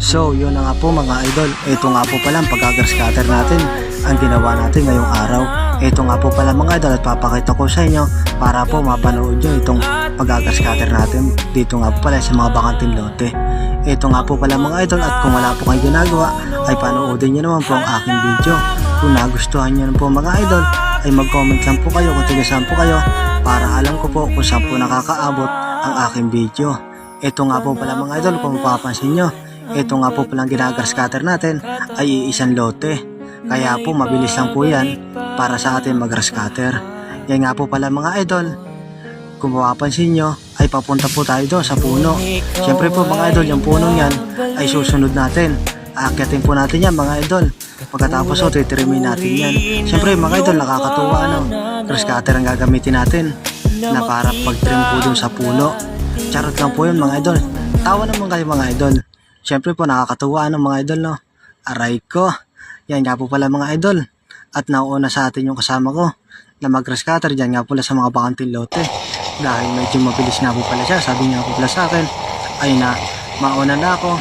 So yun na nga po mga idol, ito nga po pala ang pag-grass cutter natin, ang ginawa natin ngayong araw. Ito nga po pala mga idol at papakita ko sa inyo para po mapanood nyo itong pag-grass cutter natin dito nga po pala sa mga bakanting lote. Ito nga po pala mga idol, at kung wala po kayong ginagawa ay panoodin nyo naman po ang aking video. Kung nagustuhan nyo po mga idol ay mag-comment lang po kayo kung tigasan po kayo para alam ko po kung saan po nakakaabot ang aking video. Ito nga po pala mga idol, kung mapapansin nyo, ito nga po palang ginagrass cutter natin ay isang lote. Kaya po mabilis lang po yan para sa ating mag-grass cutter. Yan nga po pala mga idol, kung mapapansin nyo ay papunta po tayo doon sa puno. Siyempre po mga idol, yung puno yan ay susunod natin. Aakyatin po natin yan mga idol. Pagkatapos o titrimin natin yan. Siyempre mga idol, nakakatuwa grass cutter ang gagamitin natin na para pag-trim po dun sa puno. Charot lang po yun mga idol. Tawa naman kayo mga idol. Siyempre po nakakatuwa mga idol, no? Aray ko. Yan nga po pala mga idol. At nauuna sa atin yung kasama ko na mag-grass cutter dyan nga pala sa mga bakanting lote. Dahil medyo mabilis nga po pala siya. Sabi niya po pala sa akin ay na mauna na ako